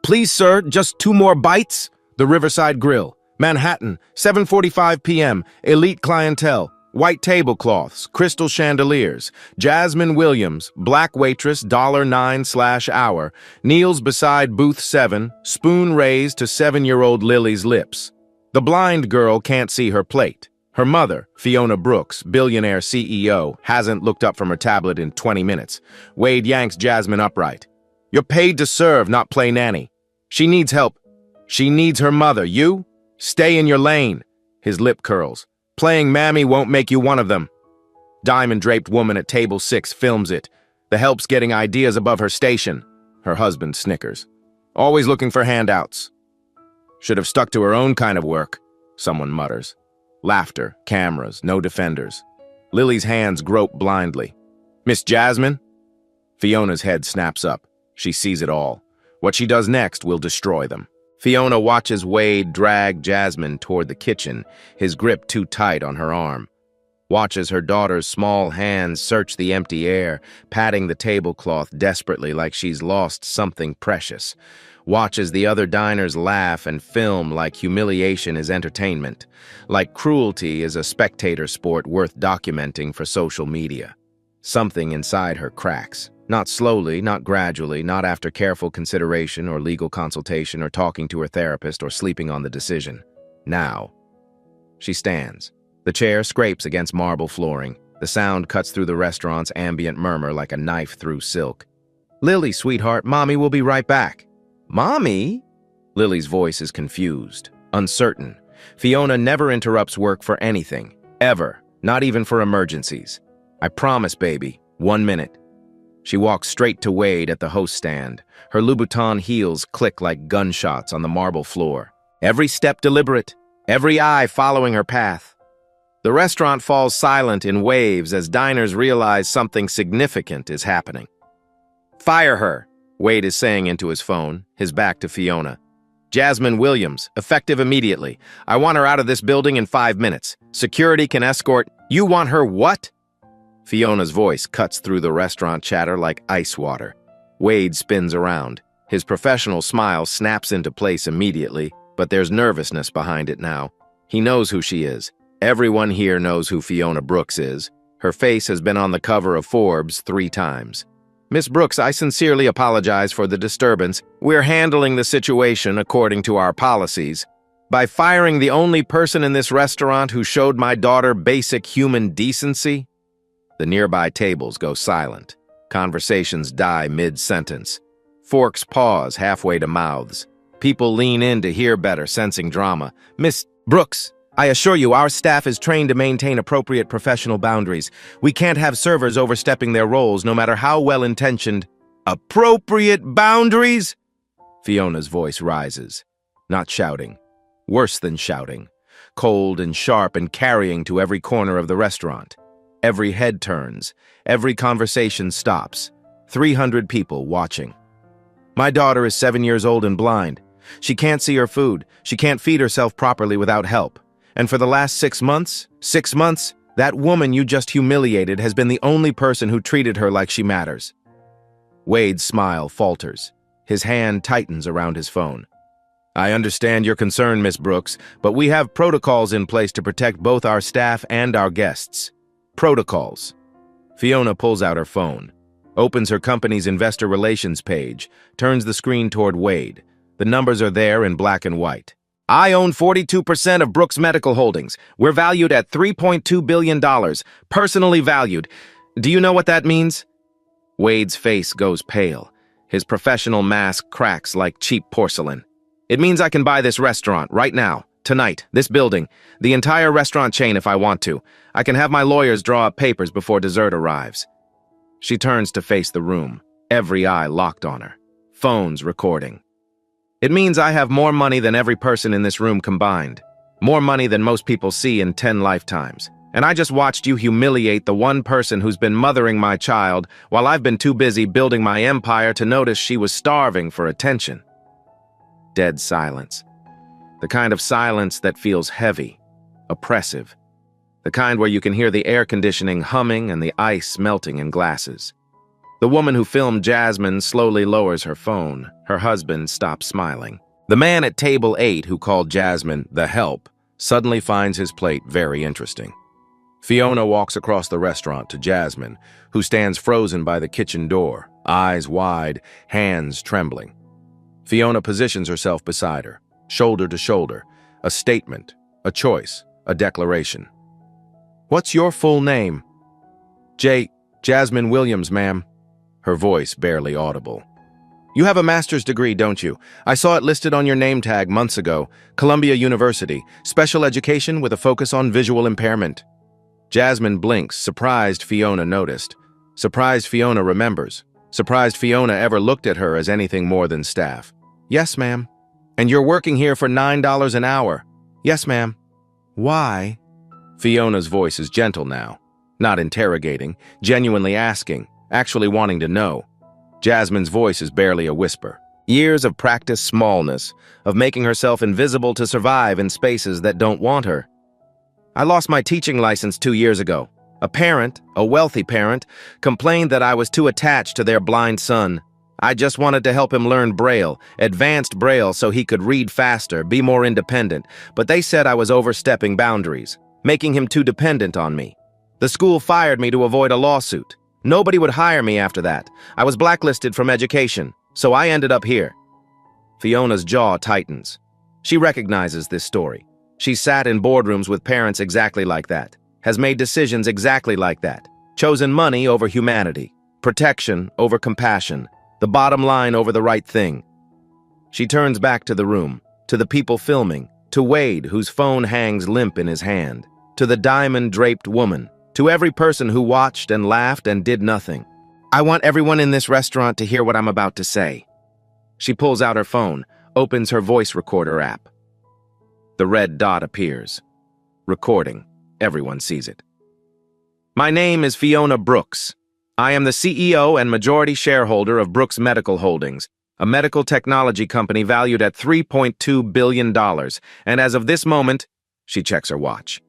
Please, sir, just 2 more bites? The Riverside Grill, Manhattan, 7:45 p.m., elite clientele, white tablecloths, crystal chandeliers, Jasmine Williams, black waitress, $9/hour, kneels beside booth 7, spoon raised to 7-year-old Lily's lips. The blind girl can't see her plate. Her mother, Fiona Brooks, Billionaire CEO, hasn't looked up from her tablet in 20 minutes. Wade yanks Jasmine upright. You're paid to serve, not play nanny. She needs help. She needs her mother. You? Stay in your lane. His lip curls. Playing mammy won't make you one of them. Diamond-draped woman at table 6 films it. The help's getting ideas above her station. Her husband snickers. Always looking for handouts. Should have stuck to her own kind of work, someone mutters. Laughter, cameras, no defenders. Lily's hands grope blindly. Miss Jasmine? Fiona's head snaps up. She sees it all. What she does next will destroy them. Fiona watches Wade drag Jasmine toward the kitchen, his grip too tight on her arm. Watches her daughter's small hands search the empty air, patting the tablecloth desperately like she's lost something precious. Watches the other diners laugh and film like humiliation is entertainment, like cruelty is a spectator sport worth documenting for social media. Something inside her cracks. Not slowly, not gradually, not after careful consideration or legal consultation or talking to her therapist or sleeping on the decision. Now. She stands. The chair scrapes against marble flooring. The sound cuts through the restaurant's ambient murmur like a knife through silk. Lily, sweetheart, Mommy will be right back. Mommy? Lily's voice is confused, uncertain. Fiona never interrupts work for anything, ever, not even for emergencies. I promise, baby, 1 minute. She walks straight to Wade at the host stand. Her Louboutin heels click like gunshots on the marble floor. Every step deliberate, every eye following her path. The restaurant falls silent in waves as diners realize something significant is happening. Fire her, Wade is saying into his phone, his back to Fiona. Jasmine Williams, effective immediately. I want her out of this building in 5 minutes. Security can escort. You want her what? Fiona's voice cuts through the restaurant chatter like ice water. Wade spins around. His professional smile snaps into place immediately, but there's nervousness behind it now. He knows who she is. Everyone here knows who Fiona Brooks is. Her face has been on the cover of Forbes 3 times. Miss Brooks, I sincerely apologize for the disturbance. We're handling the situation according to our policies. By firing the only person in this restaurant who showed my daughter basic human decency. The nearby tables go silent. Conversations die mid-sentence. Forks pause halfway to mouths. People lean in to hear better, sensing drama. Miss Brooks, I assure you our staff is trained to maintain appropriate professional boundaries. We can't have servers overstepping their roles, no matter how well-intentioned. Appropriate boundaries? Fiona's voice rises. Not shouting. Worse than shouting. Cold and sharp and carrying to every corner of the restaurant. Every head turns. Every conversation stops. 300 people watching. My daughter is 7 years old and blind. She can't see her food. She can't feed herself properly without help. And for the last 6 months, that woman you just humiliated has been the only person who treated her like she matters. Wade's smile falters. His hand tightens around his phone. I understand your concern, Miss Brooks, but we have protocols in place to protect both our staff and our guests. Protocols. Fiona pulls out her phone, opens her company's investor relations page, turns the screen toward Wade. The numbers are there in black and white. I own 42% of Brooks Medical Holdings. We're valued at $3.2 billion. Personally valued. Do you know what that means? Wade's face goes pale. His professional mask cracks like cheap porcelain. It means I can buy this restaurant right now. Tonight, this building, the entire restaurant chain if I want to. I can have my lawyers draw up papers before dessert arrives. She turns to face the room, every eye locked on her. Phones recording. It means I have more money than every person in this room combined. More money than most people see in 10 lifetimes. And I just watched you humiliate the one person who's been mothering my child while I've been too busy building my empire to notice she was starving for attention. Dead silence. The kind of silence that feels heavy, oppressive. The kind where you can hear the air conditioning humming and the ice melting in glasses. The woman who filmed Jasmine slowly lowers her phone. Her husband stops smiling. The man at table 8 who called Jasmine the help suddenly finds his plate very interesting. Fiona walks across the restaurant to Jasmine, who stands frozen by the kitchen door, eyes wide, hands trembling. Fiona positions herself beside her, shoulder to shoulder, a statement, a choice, a declaration. "What's your full name?" Jasmine Williams, ma'am." Her voice barely audible. "You have a master's degree, don't you? I saw it listed on your name tag months ago. Columbia University, special education with a focus on visual impairment." Jasmine blinks, surprised Fiona noticed. Surprised Fiona remembers. Surprised Fiona ever looked at her as anything more than staff. "Yes, ma'am." "And you're working here for $9 an hour?" "Yes, ma'am." "Why?" Fiona's voice is gentle now. Not interrogating, genuinely asking, actually wanting to know. Jasmine's voice is barely a whisper. Years of practiced smallness, of making herself invisible to survive in spaces that don't want her. "I lost my teaching license 2 years ago. A parent, a wealthy parent, complained that I was too attached to their blind son. I just wanted to help him learn Braille, advanced Braille, so he could read faster, be more independent, but they said I was overstepping boundaries, making him too dependent on me. The school fired me to avoid a lawsuit. Nobody would hire me after that. I was blacklisted from education, so I ended up here." Fiona's jaw tightens. She recognizes this story. She sat in boardrooms with parents exactly like that, has made decisions exactly like that, chosen money over humanity, protection over compassion, the bottom line over the right thing. She turns back to the room, to the people filming, to Wade, whose phone hangs limp in his hand, to the diamond-draped woman, to every person who watched and laughed and did nothing. "I want everyone in this restaurant to hear what I'm about to say." She pulls out her phone, opens her voice recorder app. The red dot appears. Recording. Everyone sees it. "My name is Fiona Brooks. I am the CEO and majority shareholder of Brooks Medical Holdings, a medical technology company valued at $3.2 billion, and as of this moment," she checks her watch,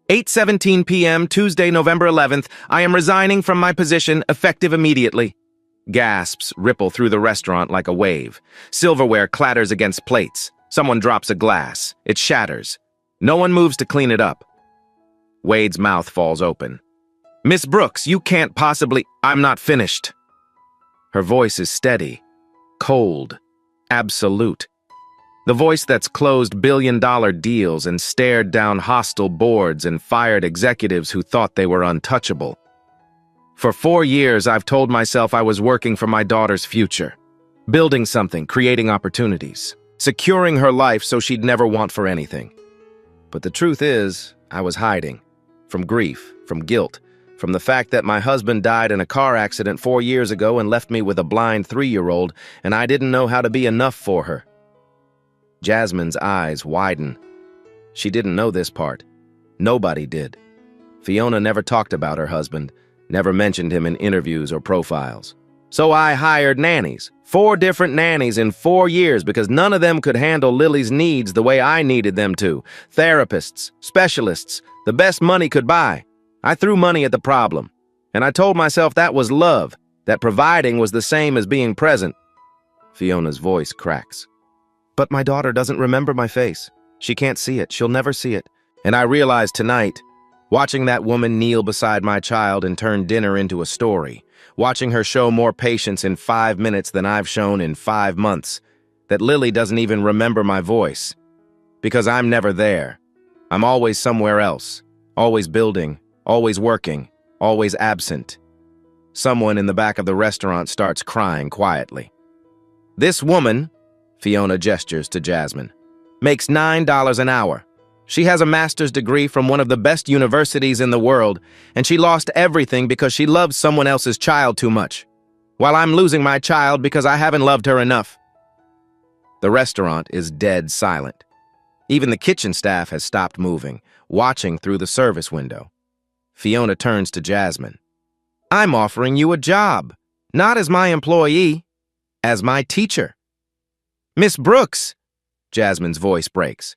"8:17 p.m., Tuesday, November 11th, I am resigning from my position, effective immediately." Gasps ripple through the restaurant like a wave. Silverware clatters against plates. Someone drops a glass. It shatters. No one moves to clean it up. Wade's mouth falls open. "Miss Brooks, you can't possibly—" "I'm not finished." Her voice is steady, cold, absolute. The voice that's closed billion-dollar deals and stared down hostile boards and fired executives who thought they were untouchable. "For 4 years, I've told myself I was working for my daughter's future, building something, creating opportunities, securing her life so she'd never want for anything. But the truth is, I was hiding. From grief, from guilt, from the fact that my husband died in a car accident 4 years ago and left me with a blind 3-year-old, and I didn't know how to be enough for her." Jasmine's eyes widen. She didn't know this part. Nobody did. Fiona never talked about her husband, never mentioned him in interviews or profiles. "So I hired nannies, 4 different nannies in 4 years because none of them could handle Lily's needs the way I needed them to. Therapists, specialists, the best money could buy. I threw money at the problem. And I told myself that was love, that providing was the same as being present." Fiona's voice cracks. "But my daughter doesn't remember my face. She can't see it. She'll never see it. And I realized tonight, watching that woman kneel beside my child and turn dinner into a story, watching her show more patience in 5 minutes than I've shown in 5 months, that Lily doesn't even remember my voice. Because I'm never there. I'm always somewhere else, always building, always working, always absent." Someone in the back of the restaurant starts crying quietly. "This woman," Fiona gestures to Jasmine, "makes $9 an hour. She has a master's degree from one of the best universities in the world, and she lost everything because she loves someone else's child too much, while I'm losing my child because I haven't loved her enough." The restaurant is dead silent. Even the kitchen staff has stopped moving, watching through the service window. Fiona turns to Jasmine. "I'm offering you a job, not as my employee, as my teacher." "Miss Brooks," Jasmine's voice breaks,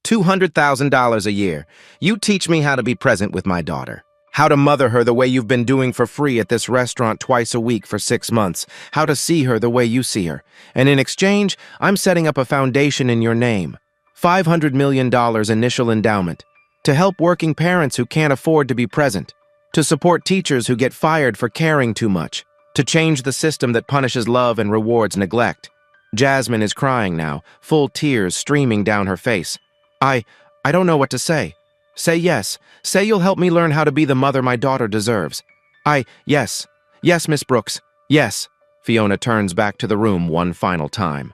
$200,000 a year. You teach me how to be present with my daughter. How to mother her the way you've been doing for free at this restaurant twice a week for 6 months. How to see her the way you see her. And in exchange, I'm setting up a foundation in your name. $500 million initial endowment. To help working parents who can't afford to be present. To support teachers who get fired for caring too much. To change the system that punishes love and rewards neglect. Jasmine is crying now, full tears streaming down her face. I don't know what to say. Say yes. Say you'll help me learn how to be the mother my daughter deserves. Yes. Yes, Miss Brooks. Yes. Fiona turns back to the room one final time.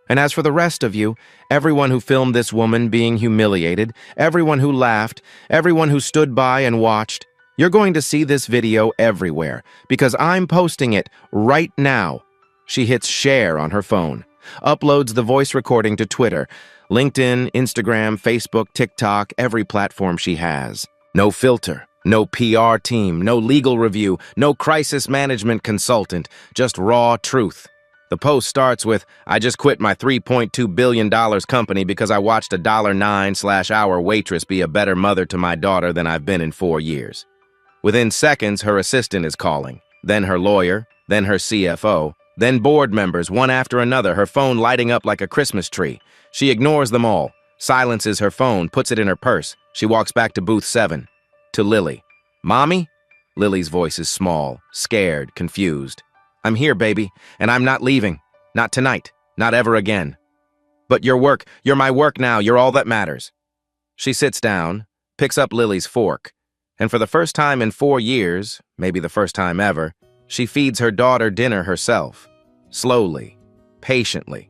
And as for the rest of you, everyone who filmed this woman being humiliated, everyone who laughed, everyone who stood by and watched, you're going to see this video everywhere, because I'm posting it right now. She hits share on her phone, uploads the voice recording to Twitter, LinkedIn, Instagram, Facebook, TikTok, every platform she has. No filter, no PR team, no legal review, no crisis management consultant, just raw truth. The post starts with, I just quit my $3.2 billion company because I watched a $9/hour waitress be a better mother to my daughter than I've been in 4 years. Within seconds, her assistant is calling, then her lawyer, then her CFO, then board members, one after another, her phone lighting up like a Christmas tree. She ignores them all, silences her phone, puts it in her purse. She walks back to booth 7, to Lily. Mommy? Lily's voice is small, scared, confused. I'm here, baby, and I'm not leaving. Not tonight, not ever again. But your work, you're my work now, you're all that matters. She sits down, picks up Lily's fork, and for the first time in 4 years, maybe the first time ever, she feeds her daughter dinner herself, slowly, patiently,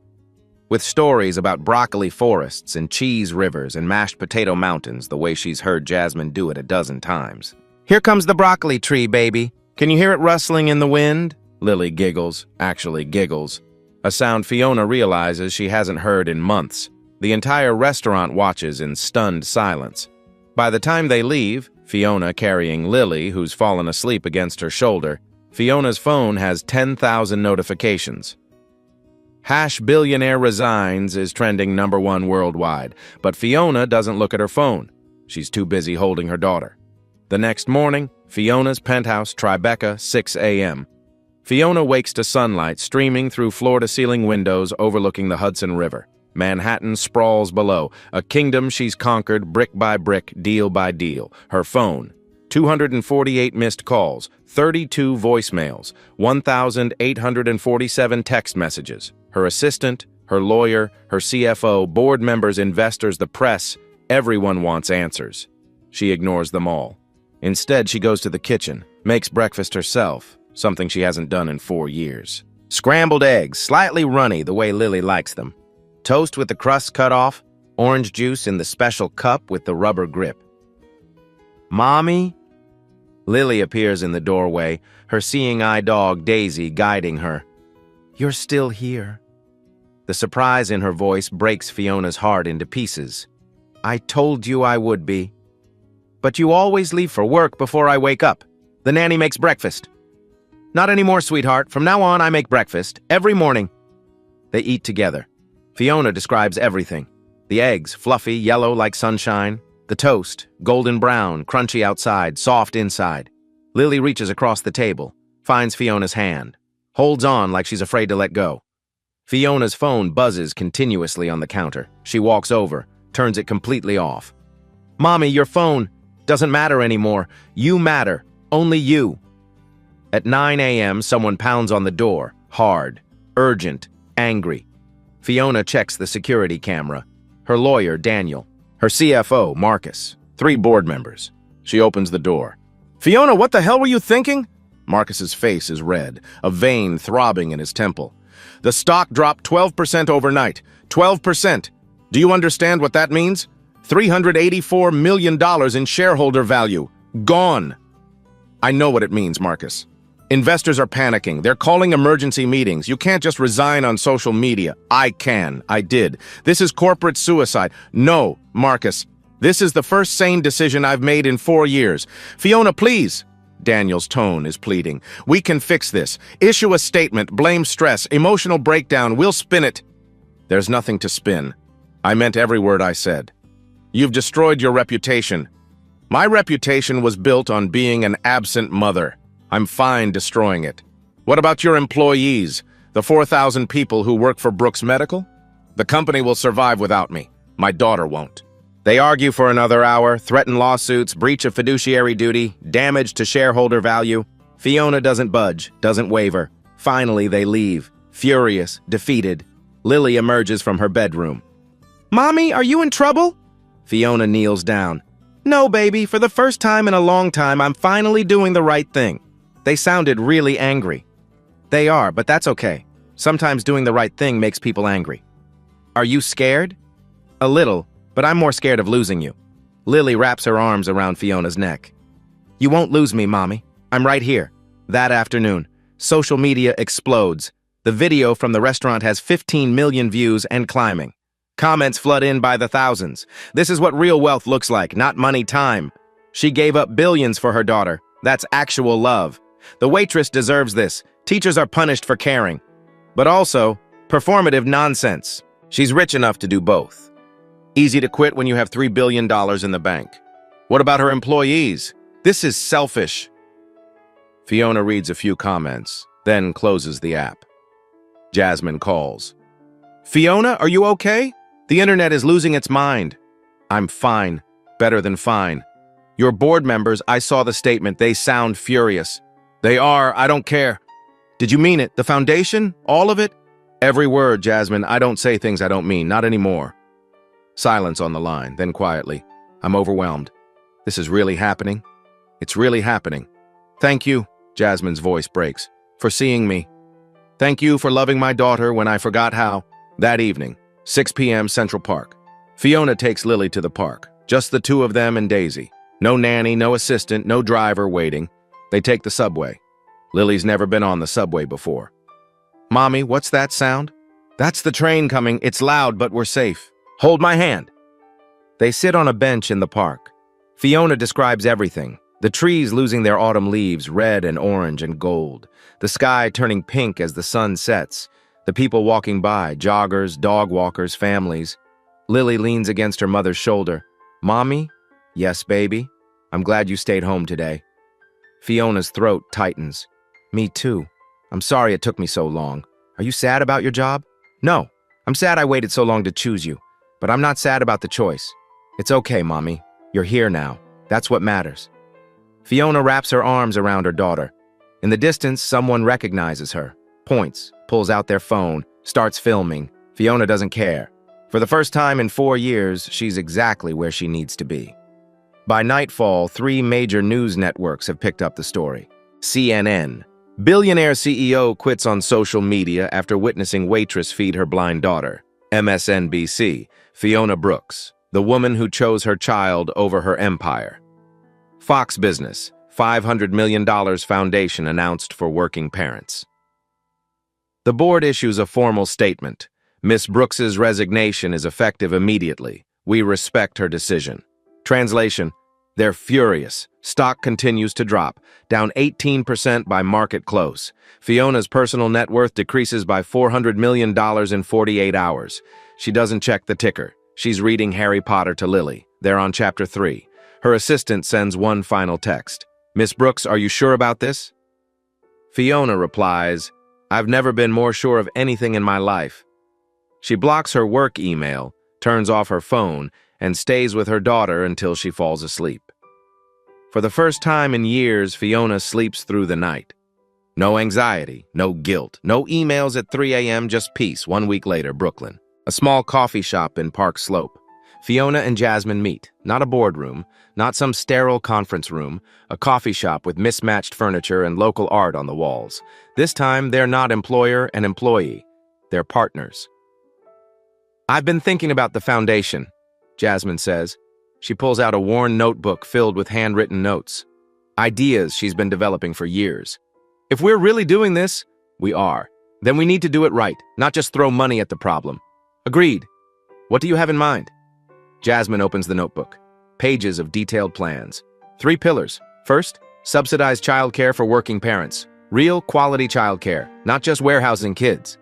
with stories about broccoli forests and cheese rivers and mashed potato mountains the way she's heard Jasmine do it a dozen times. Here comes the broccoli tree, baby. Can you hear it rustling in the wind? Lily giggles, actually giggles, a sound Fiona realizes she hasn't heard in months. The entire restaurant watches in stunned silence. By the time they leave, Fiona carrying Lily, who's fallen asleep against her shoulder, Fiona's phone has 10,000 notifications. #Billionaire resigns is trending #1 worldwide, but Fiona doesn't look at her phone. She's too busy holding her daughter. The next morning, Fiona's penthouse, Tribeca, 6 a.m. Fiona wakes to sunlight streaming through floor-to-ceiling windows overlooking the Hudson River. Manhattan sprawls below, a kingdom she's conquered brick by brick, deal by deal. Her phone, 248 missed calls, 32 voicemails, 1,847 text messages. Her assistant, her lawyer, her CFO, board members, investors, the press, everyone wants answers. She ignores them all. Instead, she goes to the kitchen, makes breakfast herself, something she hasn't done in 4 years. Scrambled eggs, slightly runny the way Lily likes them. Toast with the crust cut off, orange juice in the special cup with the rubber grip. Mommy? Lily appears in the doorway, her seeing-eye dog Daisy guiding her. You're still here. The surprise in her voice breaks Fiona's heart into pieces. I told you I would be. But you always leave for work before I wake up. The nanny makes breakfast. Not anymore, sweetheart. From now on, I make breakfast every morning. They eat together. Fiona describes everything. The eggs, fluffy, yellow like sunshine. The toast, golden brown, crunchy outside, soft inside. Lily reaches across the table, finds Fiona's hand, holds on like she's afraid to let go. Fiona's phone buzzes continuously on the counter. She walks over, turns it completely off. Mommy, your phone doesn't matter anymore. You matter. Only you. At 9 a.m., someone pounds on the door, hard, urgent, angry. Fiona checks the security camera. Her lawyer, Daniel. Her CFO, Marcus. 3 board members. She opens the door. Fiona, what the hell were you thinking? Marcus's face is red, a vein throbbing in his temple. The stock dropped 12% overnight. 12%. Do you understand what that means? $384 million in shareholder value. Gone. I know what it means, Marcus. Investors are panicking. They're calling emergency meetings. You can't just resign on social media. I can. I did. This is corporate suicide. No, Marcus. This is the first sane decision I've made in 4 years. Fiona, please. Daniel's tone is pleading. We can fix this. Issue a statement. Blame stress. Emotional breakdown. We'll spin it. There's nothing to spin. I meant every word I said. You've destroyed your reputation. My reputation was built on being an absent mother. I'm fine destroying it. What about your employees, the 4,000 people who work for Brooks Medical? The company will survive without me. My daughter won't. They argue for another hour, threaten lawsuits, breach of fiduciary duty, damage to shareholder value. Fiona doesn't budge, doesn't waver. Finally, they leave, furious, defeated. Lily emerges from her bedroom. "Mommy, are you in trouble?" Fiona kneels down. "No, baby, for the first time in a long time, I'm finally doing the right thing." They sounded really angry. They are, but that's okay. Sometimes doing the right thing makes people angry. "Are you scared?" "A little, but I'm more scared of losing you." Lily wraps her arms around Fiona's neck. "You won't lose me, Mommy. I'm right here." That afternoon, social media explodes. The video from the restaurant has 15 million views and climbing. Comments flood in by the thousands. "This is what real wealth looks like, not money, time." "She gave up billions for her daughter. That's actual love." "The waitress deserves this. Teachers are punished for caring." But also, performative nonsense. She's rich enough to do both. Easy to quit when you have $3 billion in the bank. What about her employees? This is selfish. Fiona reads a few comments, then closes the app. Jasmine calls. "Fiona, are you okay? The internet is losing its mind." "I'm fine. Better than fine. Your board members, I saw the statement. They sound furious." "They are. I don't care." "Did you mean it? The foundation? All of it?" "Every word, Jasmine. I don't say things I don't mean. Not anymore." Silence on the line, then quietly. "I'm overwhelmed. This is really happening? It's really happening. Thank you," Jasmine's voice breaks, "for seeing me. Thank you for loving my daughter when I forgot how." That evening, 6 p.m. Central Park. Fiona takes Lily to the park. Just the two of them and Daisy. No nanny, no assistant, no driver waiting. They take the subway. Lily's never been on the subway before. "Mommy, what's that sound?" "That's the train coming. It's loud, but we're safe. Hold my hand." They sit on a bench in the park. Fiona describes everything. The trees losing their autumn leaves, red and orange and gold. The sky turning pink as the sun sets. The people walking by, joggers, dog walkers, families. Lily leans against her mother's shoulder. "Mommy?" "Yes, baby. I'm glad you stayed home today." Fiona's throat tightens. "Me too. I'm sorry it took me so long. Are you sad about your job?" "No. I'm sad I waited so long to choose you. But I'm not sad about the choice. It's okay, Mommy. You're here now. That's what matters." Fiona wraps her arms around her daughter. In the distance, someone recognizes her, points, pulls out their phone, starts filming. Fiona doesn't care. For the first time in 4 years, she's exactly where she needs to be. By nightfall, 3 major news networks have picked up the story. CNN. Billionaire CEO quits on social media after witnessing waitress feed her blind daughter. MSNBC. Fiona Brooks, the woman who chose her child over her empire. Fox Business. $500 million foundation announced for working parents. The board issues a formal statement. Miss Brooks's resignation is effective immediately. We respect her decision. Translation: they're furious. Stock continues to drop, down 18% by market close. Fiona's personal net worth decreases by $400 million in 48 hours. She doesn't check the ticker. She's reading Harry Potter to Lily. They're on chapter 3. Her assistant sends one final text. "Miss Brooks, are you sure about this?" Fiona replies, "I've never been more sure of anything in my life." She blocks her work email, turns off her phone, and stays with her daughter until she falls asleep. For the first time in years, Fiona sleeps through the night. No anxiety, no guilt, no emails at 3 a.m., just peace. 1 week later, Brooklyn. A small coffee shop in Park Slope. Fiona and Jasmine meet. Not a boardroom, not some sterile conference room, a coffee shop with mismatched furniture and local art on the walls. This time, they're not employer and employee. They're partners. "I've been thinking about the foundation," Jasmine says. She pulls out a worn notebook filled with handwritten notes. Ideas she's been developing for years. "If we're really doing this," "We are. Then we need to do it right, not just throw money at the problem." "Agreed. What do you have in mind?" Jasmine opens the notebook. Pages of detailed plans. 3 pillars. First, subsidized childcare for working parents. Real, quality childcare, not just warehousing kids.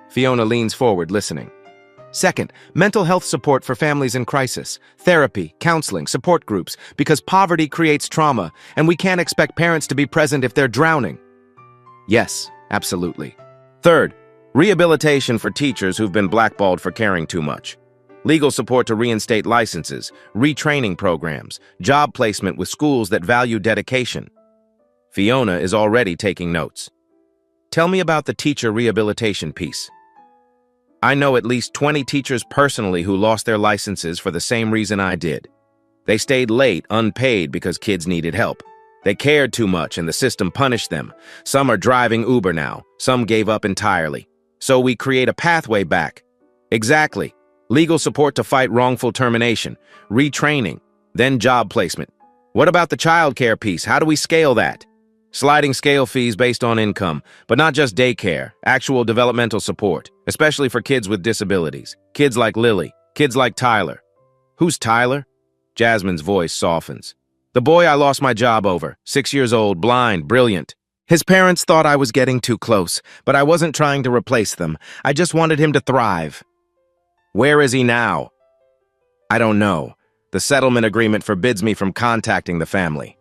Fiona leans forward, listening. Second, mental health support for families in crisis, therapy, counseling, support groups, because poverty creates trauma, and we can't expect parents to be present if they're drowning. Yes, absolutely. Third, rehabilitation for teachers who've been blackballed for caring too much. Legal support to reinstate licenses, retraining programs, job placement with schools that value dedication. Fiona is already taking notes. Tell me about the teacher rehabilitation piece. I know at least 20 teachers personally who lost their licenses for the same reason I did. They stayed late, unpaid, because kids needed help. They cared too much and the system punished them. Some are driving Uber now. Some gave up entirely. So we create a pathway back. Exactly. Legal support to fight wrongful termination, retraining, then job placement. What about the childcare piece? How do we scale that? Sliding scale fees based on income, but not just daycare, actual developmental support, especially for kids with disabilities. Kids like Lily, kids like Tyler. Who's Tyler? Jasmine's voice softens. The boy I lost my job over, 6 years old, blind, brilliant. His parents thought I was getting too close, but I wasn't trying to replace them. I just wanted him to thrive. Where is he now? I don't know. The settlement agreement forbids me from contacting the family.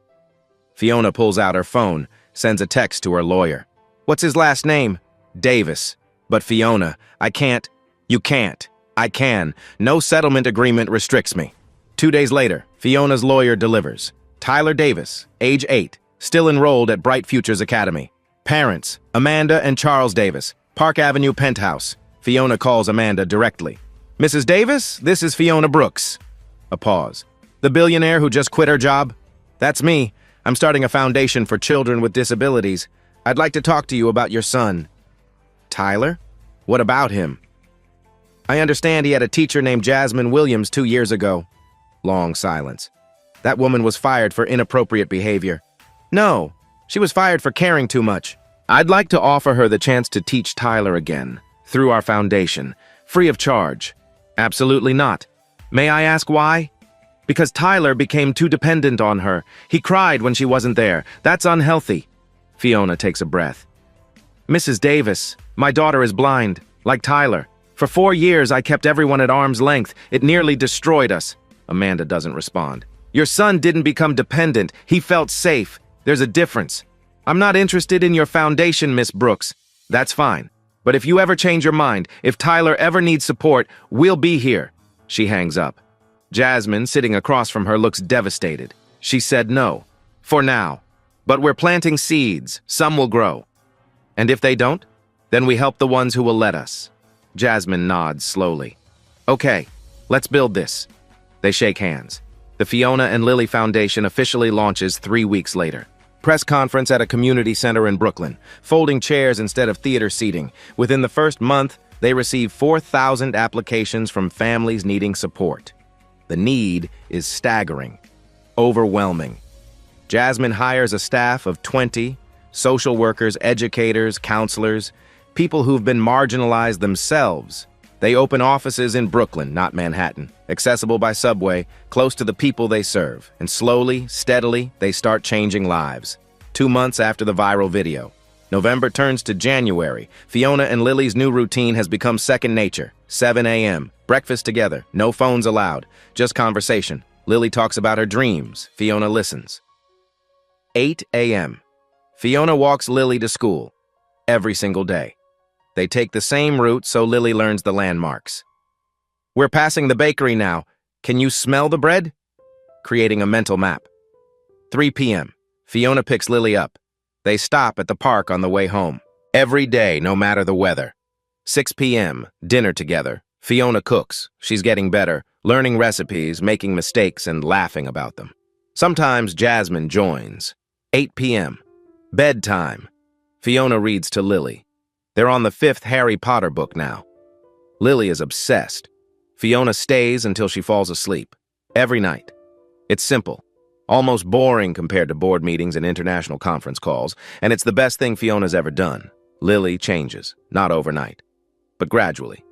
Fiona pulls out her phone, sends a text to her lawyer. What's his last name? Davis. But Fiona, I can't. You can't. I can. No settlement agreement restricts me. 2 days later, Fiona's lawyer delivers. Tyler Davis, age 8, still enrolled at Bright Futures Academy. Parents, Amanda and Charles Davis, Park Avenue penthouse. Fiona calls Amanda directly. Mrs. Davis, this is Fiona Brooks. A pause. The billionaire who just quit her job? That's me. I'm starting a foundation for children with disabilities. I'd like to talk to you about your son. Tyler? What about him? I understand he had a teacher named Jasmine Williams 2 years ago. Long silence. That woman was fired for inappropriate behavior. No, she was fired for caring too much. I'd like to offer her the chance to teach Tyler again, through our foundation, free of charge. Absolutely not. May I ask why? Because Tyler became too dependent on her. He cried when she wasn't there. That's unhealthy. Fiona takes a breath. Mrs. Davis, my daughter is blind, like Tyler. For 4 years, I kept everyone at arm's length. It nearly destroyed us. Amanda doesn't respond. Your son didn't become dependent. He felt safe. There's a difference. I'm not interested in your foundation, Miss Brooks. That's fine. But if you ever change your mind, if Tyler ever needs support, we'll be here. She hangs up. Jasmine, sitting across from her, looks devastated. She said no. For now. But we're planting seeds. Some will grow. And if they don't, then we help the ones who will let us. Jasmine nods slowly. Okay, let's build this. They shake hands. The Fiona and Lily Foundation officially launches 3 weeks later. Press conference at a community center in Brooklyn. Folding chairs instead of theater seating. Within the first month, they receive 4,000 applications from families needing support. The need is staggering, overwhelming. Jasmine hires a staff of 20, social workers, educators, counselors, people who've been marginalized themselves. They open offices in Brooklyn, not Manhattan, accessible by subway, close to the people they serve. And slowly, steadily, they start changing lives. 2 months after the viral video. November turns to January. Fiona and Lily's new routine has become second nature. 7 a.m. Breakfast together. No phones allowed. Just conversation. Lily talks about her dreams. Fiona listens. 8 a.m. Fiona walks Lily to school. Every single day. They take the same route so Lily learns the landmarks. We're passing the bakery now. Can you smell the bread? Creating a mental map. 3 p.m. Fiona picks Lily up. They stop at the park on the way home. Every day, no matter the weather. 6 p.m. Dinner together. Fiona cooks. She's getting better, learning recipes, making mistakes, and laughing about them. Sometimes Jasmine joins. 8 p.m. Bedtime. Fiona reads to Lily. They're on the 5th Harry Potter book now. Lily is obsessed. Fiona stays until she falls asleep. Every night. It's simple. Almost boring compared to board meetings and international conference calls, and it's the best thing Fiona's ever done. Lily changes, not overnight, but gradually,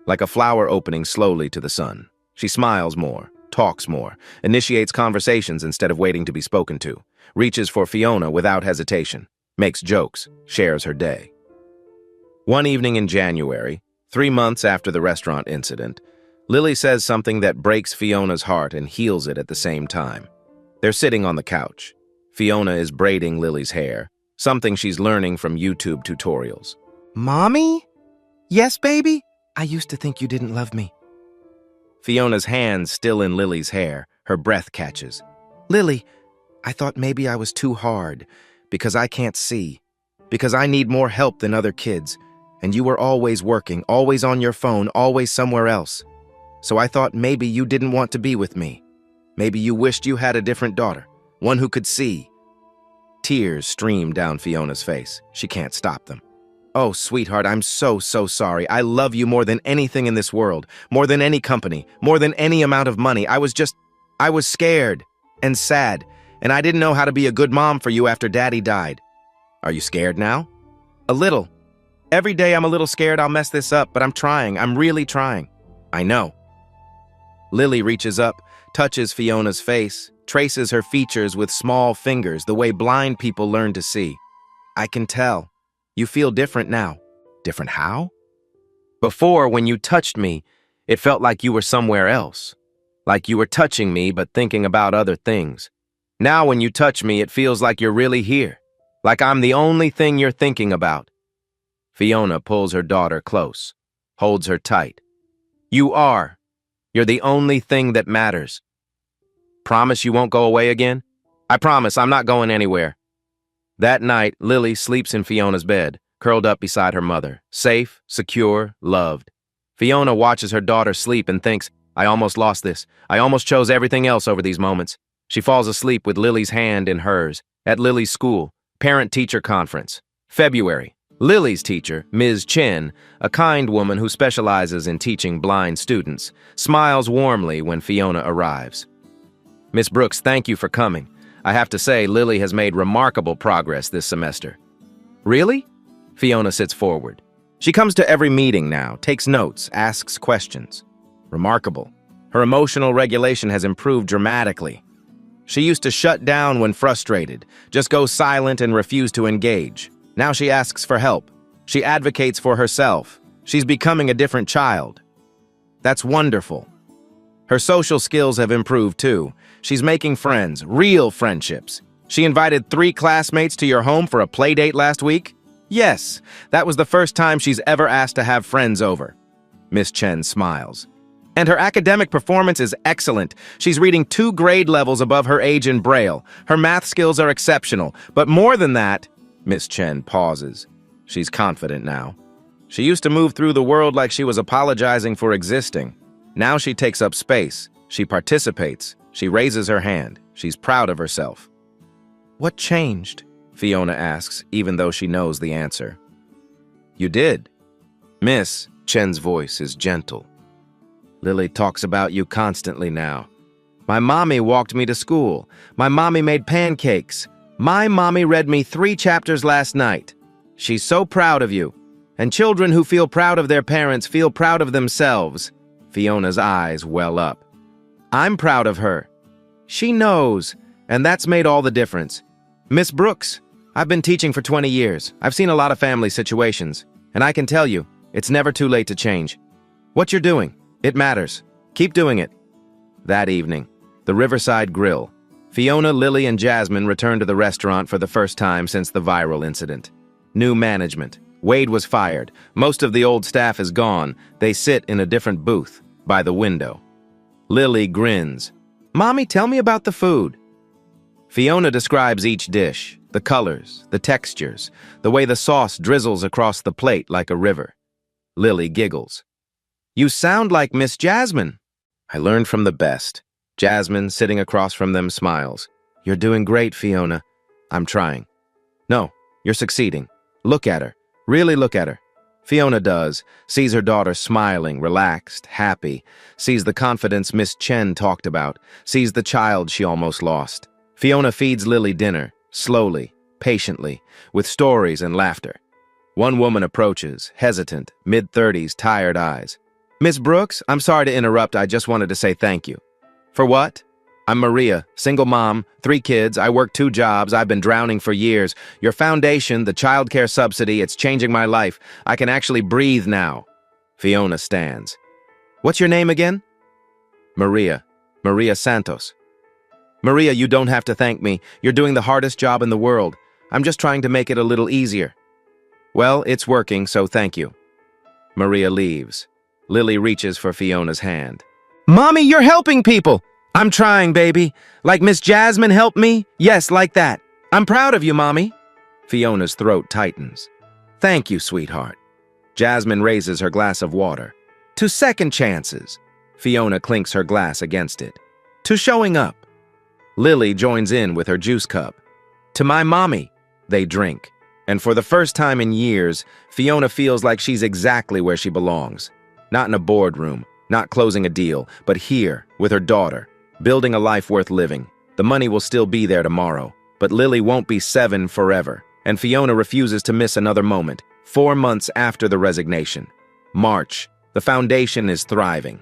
like a flower opening slowly to the sun. She smiles more, talks more, initiates conversations instead of waiting to be spoken to, reaches for Fiona without hesitation, makes jokes, shares her day. One evening in January, 3 months after the restaurant incident, Lily says something that breaks Fiona's heart and heals it at the same time. They're sitting on the couch. Fiona is braiding Lily's hair, something she's learning from YouTube tutorials. Mommy? Yes, baby? I used to think you didn't love me. Fiona's hands still in Lily's hair, her breath catches. Lily, I thought maybe I was too hard, because I can't see, because I need more help than other kids, and you were always working, always on your phone, always somewhere else. So I thought maybe you didn't want to be with me. Maybe you wished you had a different daughter, one who could see. Tears stream down Fiona's face. She can't stop them. Oh, sweetheart, I'm so sorry. I love you more than anything in this world, more than any company, more than any amount of money. I was scared and sad, and I didn't know how to be a good mom for you after Daddy died. Are you scared now? A little. Every day I'm a little scared I'll mess this up, but I'm trying. I'm really trying. I know. Lily reaches up, touches Fiona's face, traces her features with small fingers, the way blind people learn to see. I can tell. You feel different now. Different how? Before, when you touched me, it felt like you were somewhere else. Like you were touching me but thinking about other things. Now when you touch me, it feels like you're really here. Like I'm the only thing you're thinking about. Fiona pulls her daughter close, holds her tight. You are. You're the only thing that matters. Promise you won't go away again? I promise I'm not going anywhere. That night, Lily sleeps in Fiona's bed, curled up beside her mother, safe, secure, loved. Fiona watches her daughter sleep and thinks, I almost lost this. I almost chose everything else over these moments. She falls asleep with Lily's hand in hers, at Lily's school, parent-teacher conference. February. Lily's teacher, Ms. Chen, a kind woman who specializes in teaching blind students, smiles warmly when Fiona arrives. Miss Brooks, thank you for coming. I have to say, Lily has made remarkable progress this semester. Really? Fiona sits forward. She comes to every meeting now, takes notes, asks questions. Remarkable. Her emotional regulation has improved dramatically. She used to shut down when frustrated, just go silent and refuse to engage. Now she asks for help. She advocates for herself. She's becoming a different child. That's wonderful. Her social skills have improved too. She's making friends, real friendships. She invited 3 classmates to your home for a play date last week? Yes, that was the first time she's ever asked to have friends over. Miss Chen smiles. And her academic performance is excellent. She's reading 2 grade levels above her age in Braille. Her math skills are exceptional. But more than that, Miss Chen pauses. She's confident now. She used to move through the world like she was apologizing for existing. Now she takes up space. She participates. She raises her hand. She's proud of herself. What changed? Fiona asks, even though she knows the answer. You did. Miss Chen's voice is gentle. Lily talks about you constantly now. My mommy walked me to school. My mommy made pancakes. My mommy read me 3 chapters last night. She's so proud of you. And children who feel proud of their parents feel proud of themselves. Fiona's eyes well up. I'm proud of her. She knows, and that's made all the difference. Miss Brooks, I've been teaching for 20 years. I've seen a lot of family situations, and I can tell you, it's never too late to change. What you're doing, it matters. Keep doing it. That evening, the Riverside Grill. Fiona, Lily, and Jasmine returned to the restaurant for the first time since the viral incident. New management. Wade was fired. Most of the old staff is gone. They sit in a different booth, by the window. Lily grins. Mommy, tell me about the food. Fiona describes each dish, the colors, the textures, the way the sauce drizzles across the plate like a river. Lily giggles. You sound like Miss Jasmine. I learned from the best. Jasmine, sitting across from them, smiles. You're doing great, Fiona. I'm trying. No, you're succeeding. Look at her. Really look at her. Fiona does, sees her daughter smiling, relaxed, happy, sees the confidence Miss Chen talked about, sees the child she almost lost. Fiona feeds Lily dinner, slowly, patiently, with stories and laughter. One woman approaches, hesitant, mid-30s, tired eyes. Miss Brooks, I'm sorry to interrupt. I just wanted to say thank you. For what? I'm Maria, single mom, 3 kids. I work 2 jobs. I've been drowning for years. Your foundation, the childcare subsidy, it's changing my life. I can actually breathe now. Fiona stands. What's your name again? Maria. Maria Santos. Maria, you don't have to thank me. You're doing the hardest job in the world. I'm just trying to make it a little easier. Well, it's working, so thank you. Maria leaves. Lily reaches for Fiona's hand. Mommy, you're helping people! I'm trying, baby. Like Miss Jasmine helped me? Yes, like that. I'm proud of you, Mommy. Fiona's throat tightens. Thank you, sweetheart. Jasmine raises her glass of water. To second chances. Fiona clinks her glass against it. To showing up. Lily joins in with her juice cup. To my mommy. They drink. And for the first time in years, Fiona feels like she's exactly where she belongs. Not in a boardroom, not closing a deal, but here, with her daughter, building a life worth living. The money will still be there tomorrow, but Lily won't be 7 forever, and Fiona refuses to miss another moment, 4 months after the resignation. March. The foundation is thriving.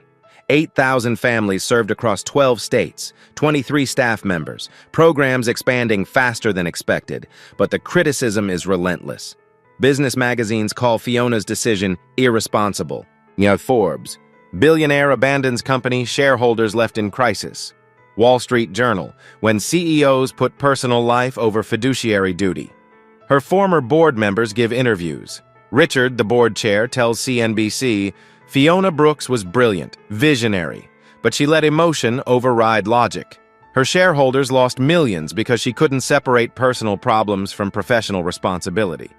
8,000 families served across 12 states, 23 staff members, programs expanding faster than expected, but the criticism is relentless. Business magazines call Fiona's decision irresponsible. Forbes. Billionaire abandons company, shareholders left in crisis. Wall Street Journal. When CEOs put personal life over fiduciary duty. Her former board members give interviews. Richard, the board chair, tells CNBC, Fiona Brooks was brilliant, visionary, but she let emotion override logic. Her shareholders lost millions because she couldn't separate personal problems from professional responsibility.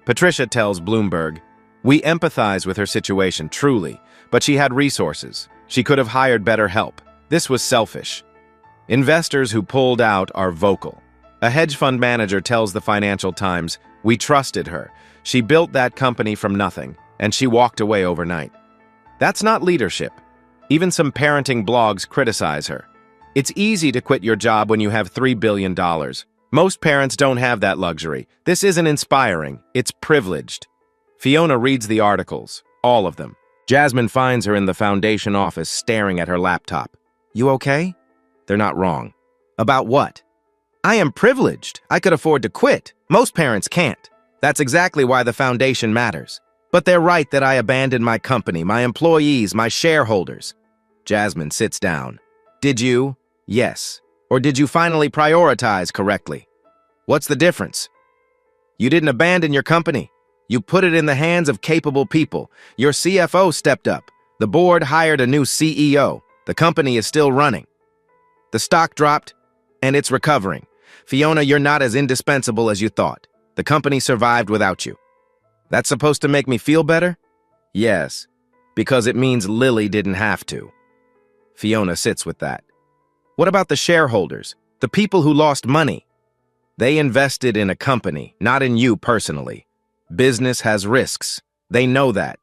Patricia tells Bloomberg, we empathize with her situation, truly, but she had resources. She could have hired better help. This was selfish. Investors who pulled out are vocal. A hedge fund manager tells the Financial Times, we trusted her. She built that company from nothing, and she walked away overnight. That's not leadership. Even some parenting blogs criticize her. It's easy to quit your job when you have $3 billion. Most parents don't have that luxury. This isn't inspiring, it's privileged. Fiona reads the articles, all of them. Jasmine finds her in the foundation office staring at her laptop. You okay? They're not wrong. About what? I am privileged. I could afford to quit. Most parents can't. That's exactly why the foundation matters. But they're right that I abandoned my company, my employees, my shareholders. Jasmine sits down. Did you? Yes. Or did you finally prioritize correctly? What's the difference? You didn't abandon your company. You put it in the hands of capable people. Your CFO stepped up. The board hired a new CEO. The company is still running. The stock dropped, and it's recovering. Fiona, you're not as indispensable as you thought. The company survived without you. That's supposed to make me feel better? Yes, because it means Lily didn't have to. Fiona sits with that. What about the shareholders, the people who lost money? They invested in a company, not in you personally. Business has risks. They know that.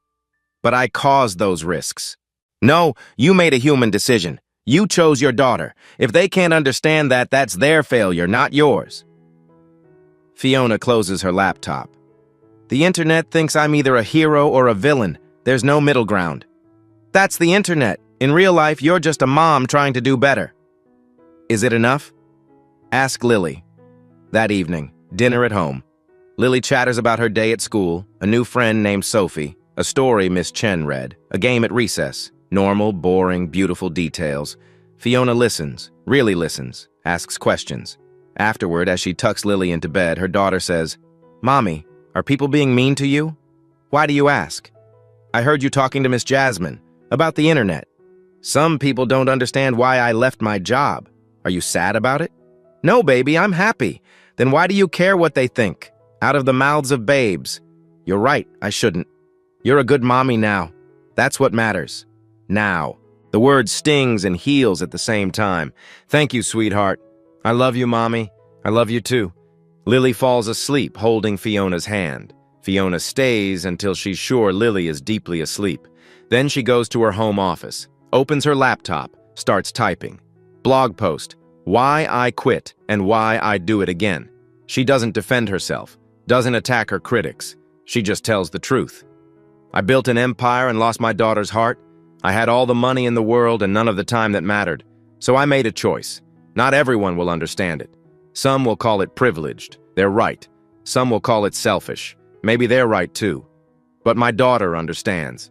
But I caused those risks. No, you made a human decision. You chose your daughter. If they can't understand that, that's their failure, not yours. Fiona closes her laptop. The internet thinks I'm either a hero or a villain. There's no middle ground. That's the internet. In real life, you're just a mom trying to do better. Is it enough? Ask Lily. That evening, dinner at home. Lily chatters about her day at school, a new friend named Sophie, a story Miss Chen read, a game at recess. Normal, boring, beautiful details. Fiona listens, really listens, asks questions. Afterward, as she tucks Lily into bed, her daughter says, Mommy, are people being mean to you? Why do you ask? I heard you talking to Miss Jasmine about the internet. Some people don't understand why I left my job. Are you sad about it? No, baby, I'm happy. Then why do you care what they think? Out of the mouths of babes. You're right, I shouldn't. You're a good mommy now. That's what matters. Now. The word stings and heals at the same time. Thank you, sweetheart. I love you, Mommy. I love you too. Lily falls asleep holding Fiona's hand. Fiona stays until she's sure Lily is deeply asleep. Then she goes to her home office, opens her laptop, starts typing. Blog post, Why I Quit and Why I Do It Again. She doesn't defend herself, doesn't attack her critics. She just tells the truth. I built an empire and lost my daughter's heart. I had all the money in the world and none of the time that mattered. So I made a choice. Not everyone will understand it. Some will call it privileged. They're right. Some will call it selfish. Maybe they're right too. But my daughter understands.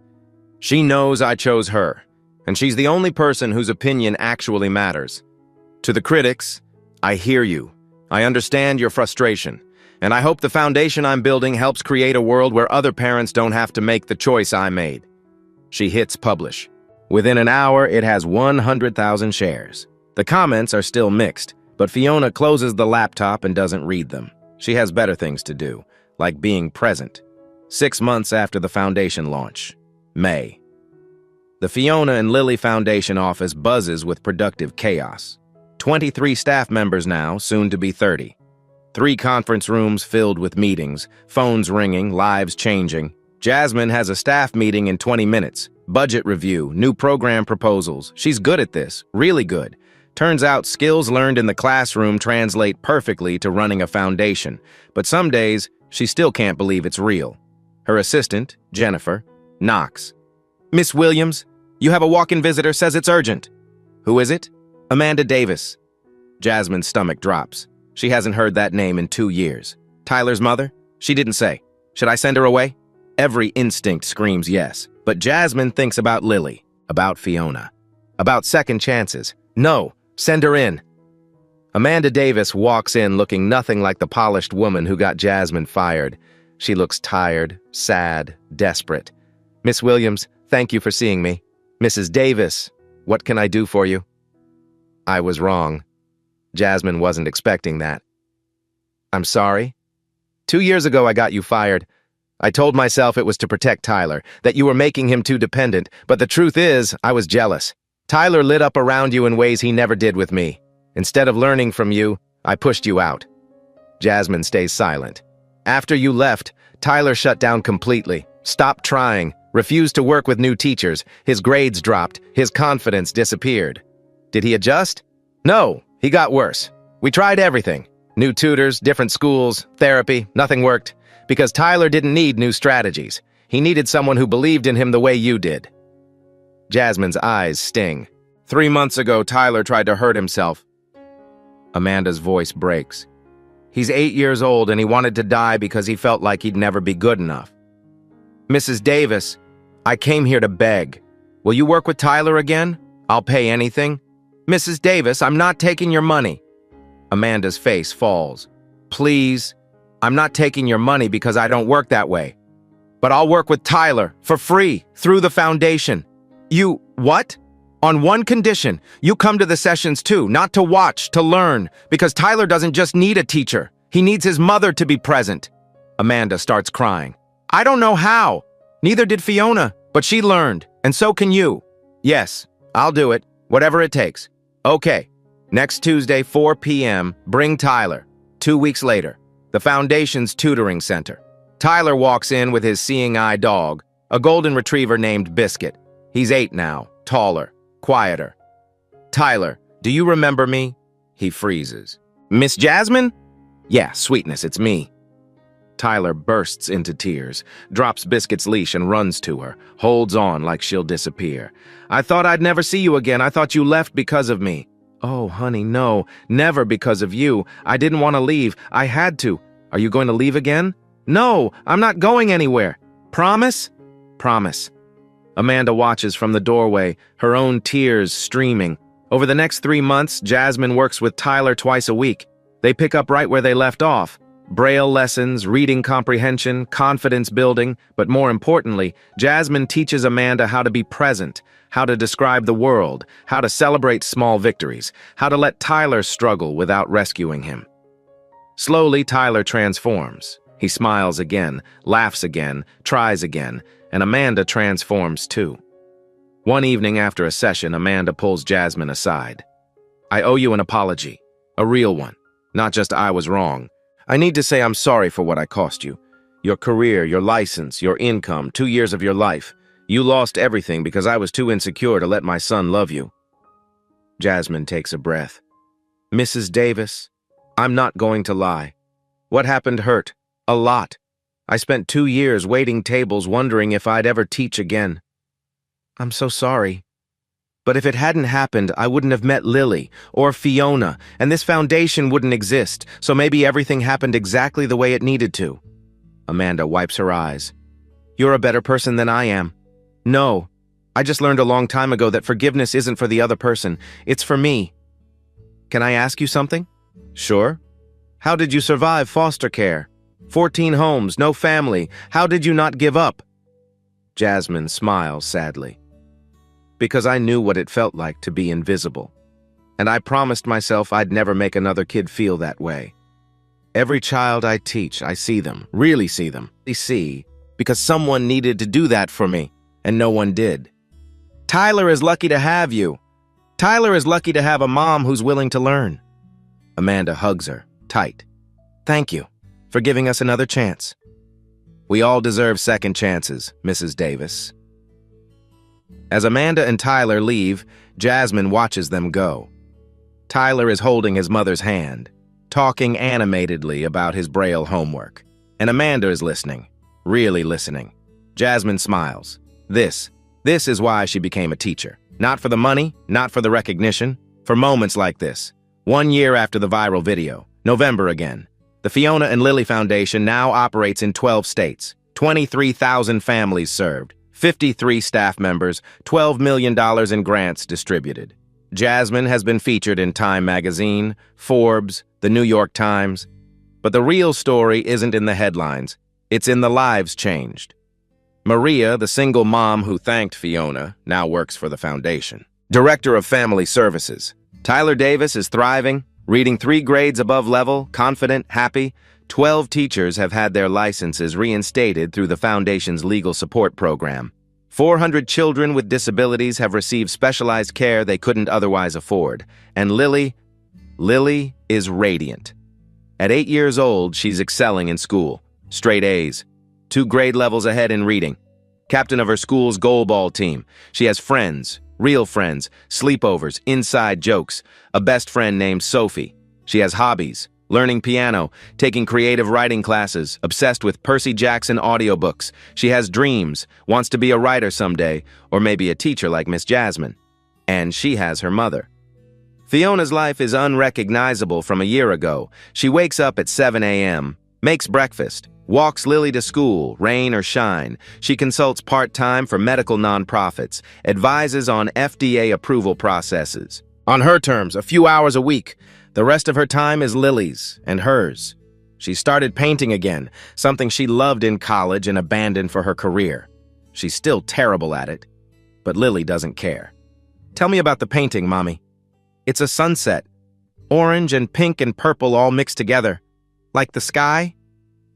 She knows I chose her, and she's the only person whose opinion actually matters. To the critics, I hear you. I understand your frustration, and I hope the foundation I'm building helps create a world where other parents don't have to make the choice I made. She hits publish. Within an hour, it has 100,000 shares. The comments are still mixed, but Fiona closes the laptop and doesn't read them. She has better things to do, like being present. 6 months after the foundation launch, May. The Fiona and Lily Foundation office buzzes with productive chaos. 23 staff members now, soon to be 30. 3 conference rooms filled with meetings, phones ringing, lives changing. Jasmine has a staff meeting in 20 minutes. Budget review, new program proposals. She's good at this, really good. Turns out skills learned in the classroom translate perfectly to running a foundation, but some days she still can't believe it's real. Her assistant, Jennifer, knocks. "Miss Williams, you have a walk-in visitor, says it's urgent." "Who is it?" "Amanda Davis." Jasmine's stomach drops. She hasn't heard that name in 2 years. "Tyler's mother?" "She didn't say. Should I send her away?" Every instinct screams yes, but Jasmine thinks about Lily, about Fiona, about second chances. "No, send her in." Amanda Davis walks in looking nothing like the polished woman who got Jasmine fired. She looks tired, sad, desperate. "Miss Williams, thank you for seeing me." "Mrs. Davis, what can I do for you?" I was wrong. Jasmine wasn't expecting that. "I'm sorry. 2 years ago I got you fired. I told myself it was to protect Tyler, that you were making him too dependent, but the truth is, I was jealous. Tyler lit up around you in ways he never did with me. Instead of learning from you, I pushed you out." Jasmine stays silent. "After you left, Tyler shut down completely, stopped trying, refused to work with new teachers, his grades dropped, his confidence disappeared." "Did he adjust?" "No, he got worse. We tried everything. New tutors, different schools, therapy, nothing worked. Because Tyler didn't need new strategies. He needed someone who believed in him the way you did." Jasmine's eyes sting. 3 months ago, Tyler tried to hurt himself. Amanda's voice breaks. "He's 8 years old and he wanted to die because he felt like he'd never be good enough." "Mrs. Davis, I came here to beg. Will you work with Tyler again? I'll pay anything." "Mrs. Davis, I'm not taking your money." Amanda's face falls. "Please, I'm not taking your money because I don't work that way. But I'll work with Tyler, for free, through the foundation." "You, what?" "On one condition, you come to the sessions too, not to watch, to learn, because Tyler doesn't just need a teacher. He needs his mother to be present." Amanda starts crying. "I don't know how. Neither did Fiona, but she learned, and so can you." "Yes, I'll do it, whatever it takes." "Okay, next Tuesday, 4 p.m., bring Tyler." 2 weeks later, the Foundation's tutoring center. Tyler walks in with his seeing eye dog, a golden retriever named Biscuit. He's 8 now, taller, quieter. "Tyler, do you remember me?" He freezes. "Miss Jasmine?" "Yeah, sweetness, it's me." Tyler bursts into tears, drops Biscuit's leash and runs to her, holds on like she'll disappear. "I thought I'd never see you again. I thought you left because of me." "Oh, honey, no, never because of you. I didn't want to leave. I had to." "Are you going to leave again?" "No, I'm not going anywhere." "Promise?" "Promise." Amanda watches from the doorway, her own tears streaming. Over the next 3 months, Jasmine works with Tyler twice a week. They pick up right where they left off. Braille lessons, reading comprehension, confidence building, but more importantly, Jasmine teaches Amanda how to be present, how to describe the world, how to celebrate small victories, how to let Tyler struggle without rescuing him. Slowly, Tyler transforms. He smiles again, laughs again, tries again, and Amanda transforms too. One evening after a session, Amanda pulls Jasmine aside. "I owe you an apology, a real one, not just I was wrong. I need to say I'm sorry for what I cost you. Your career, your license, your income, 2 years of your life. You lost everything because I was too insecure to let my son love you." Jasmine takes a breath. "Mrs. Davis, I'm not going to lie. What happened hurt. A lot. I spent 2 years waiting tables wondering if I'd ever teach again." "I'm so sorry. But if it hadn't happened, I wouldn't have met Lily or Fiona, and this foundation wouldn't exist, so maybe everything happened exactly the way it needed to." Amanda wipes her eyes. "You're a better person than I am." "No, I just learned a long time ago that forgiveness isn't for the other person, it's for me. Can I ask you something? Sure. How did you survive foster care? 14 homes, no family. How did you not give up? Jasmine smiles sadly. Because I knew what it felt like to be invisible. And I promised myself I'd never make another kid feel that way. Every child I teach, I see them, really see them. They see, because someone needed to do that for me, and no one did. Tyler is lucky to have you. Tyler is lucky to have a mom who's willing to learn. Amanda hugs her, tight. Thank you for giving us another chance. We all deserve second chances, Mrs. Davis. As Amanda and Tyler leave, Jasmine watches them go. Tyler is holding his mother's hand, talking animatedly about his Braille homework. And Amanda is listening, really listening. Jasmine smiles. This is why she became a teacher. Not for the money, not for the recognition, for moments like this. 1 year after the viral video, November again. The Fiona and Lily Foundation now operates in 12 states, 23,000 families served, 53 staff members, $12 million in grants distributed. Jasmine has been featured in Time magazine, Forbes, the New York Times. But the real story isn't in the headlines, it's in the lives changed. Maria, the single mom who thanked Fiona, now works for the foundation. Director of Family Services. Tyler Davis is thriving, reading 3 grades above level, confident, happy. 12 teachers have had their licenses reinstated through the foundation's legal support program. 400 children with disabilities have received specialized care they couldn't otherwise afford. And Lily is radiant. At 8 years old, she's excelling in school. Straight A's. 2 grade levels ahead in reading. Captain of her school's goalball team. She has friends, real friends, sleepovers, inside jokes, a best friend named Sophie. She has hobbies, learning piano, taking creative writing classes, obsessed with Percy Jackson audiobooks. She has dreams, wants to be a writer someday, or maybe a teacher like Miss Jasmine. And she has her mother. Fiona's life is unrecognizable from a year ago. She wakes up at 7 a.m., makes breakfast, walks Lily to school, rain or shine. She consults part-time for medical nonprofits, advises on FDA approval processes. On her terms, a few hours a week. The rest of her time is Lily's and hers. She started painting again, something she loved in college and abandoned for her career. She's still terrible at it, but Lily doesn't care. Tell me about the painting, Mommy. It's a sunset. Orange and pink and purple all mixed together. Like the sky?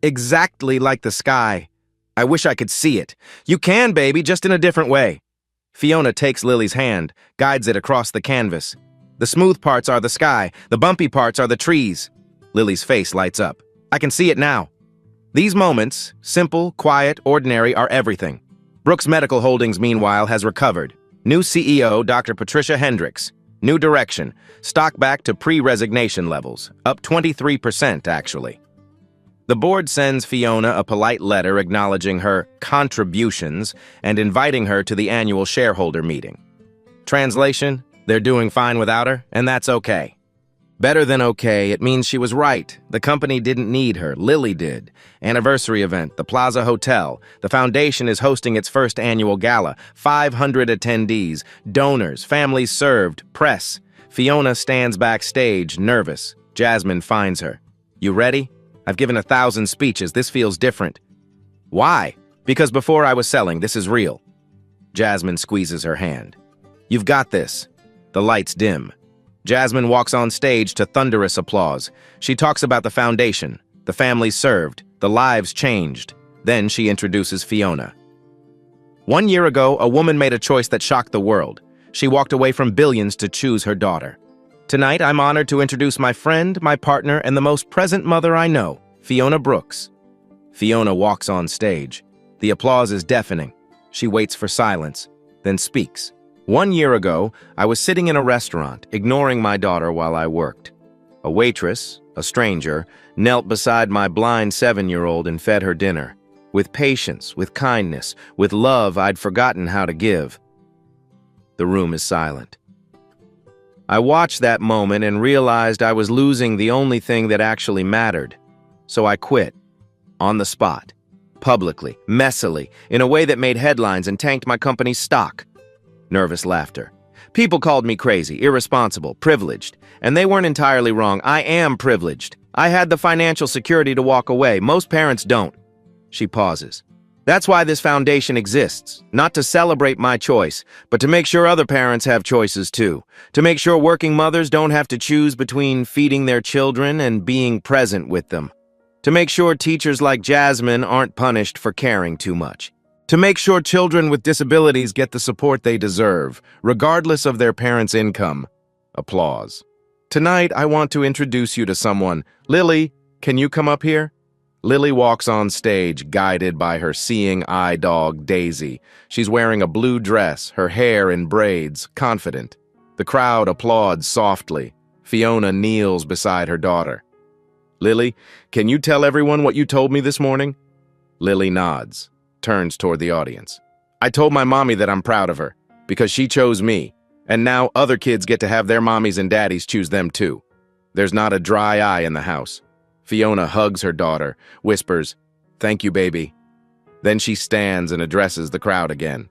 Exactly like the sky. I wish I could see it. You can, baby, just in a different way. Fiona takes Lily's hand, guides it across the canvas. The smooth parts are the sky, the bumpy parts are the trees. Lily's face lights up. I can see it now. These moments, simple, quiet, ordinary, are everything. Brooks Medical Holdings, meanwhile, has recovered. New CEO, Dr. Patricia Hendricks. New direction. Stock back to pre-resignation levels. Up 23%, actually. The board sends Fiona a polite letter acknowledging her contributions and inviting her to the annual shareholder meeting. Translation, they're doing fine without her, and that's okay. Better than okay, it means she was right. The company didn't need her, Lily did. Anniversary event, the Plaza Hotel. The foundation is hosting its first annual gala. 500 attendees, donors, families served, press. Fiona stands backstage, nervous. Jasmine finds her. You ready? I've given 1,000 speeches. This feels different. Why? Because before I was selling, this is real. Jasmine squeezes her hand. You've got this. The lights dim. Jasmine walks on stage to thunderous applause. She talks about the foundation, the families served, the lives changed. Then she introduces Fiona. 1 year ago, a woman made a choice that shocked the world. She walked away from billions to choose her daughter. Tonight, I'm honored to introduce my friend, my partner, and the most present mother I know, Fiona Brooks. Fiona walks on stage. The applause is deafening. She waits for silence, then speaks. 1 year ago, I was sitting in a restaurant, ignoring my daughter while I worked. A waitress, a stranger, knelt beside my blind 7-year-old and fed her dinner. With patience, with kindness, with love I'd forgotten how to give. The room is silent. I watched that moment and realized I was losing the only thing that actually mattered. So I quit. On the spot. Publicly, messily, in a way that made headlines and tanked my company's stock. Nervous laughter. People called me crazy, irresponsible, privileged. And they weren't entirely wrong. I am privileged. I had the financial security to walk away. Most parents don't. She pauses. That's why this foundation exists. Not to celebrate my choice, but to make sure other parents have choices too. To make sure working mothers don't have to choose between feeding their children and being present with them. To make sure teachers like Jasmine aren't punished for caring too much. To make sure children with disabilities get the support they deserve, regardless of their parents' income. Applause. Tonight, I want to introduce you to someone. Lily, can you come up here? Lily walks on stage, guided by her seeing eye dog, Daisy. She's wearing a blue dress, her hair in braids, confident. The crowd applauds softly. Fiona kneels beside her daughter. Lily, can you tell everyone what you told me this morning? Lily nods, turns toward the audience. I told my mommy that I'm proud of her, because she chose me, and now other kids get to have their mommies and daddies choose them too. There's not a dry eye in the house. Fiona hugs her daughter, whispers, "Thank you, baby." Then she stands and addresses the crowd again.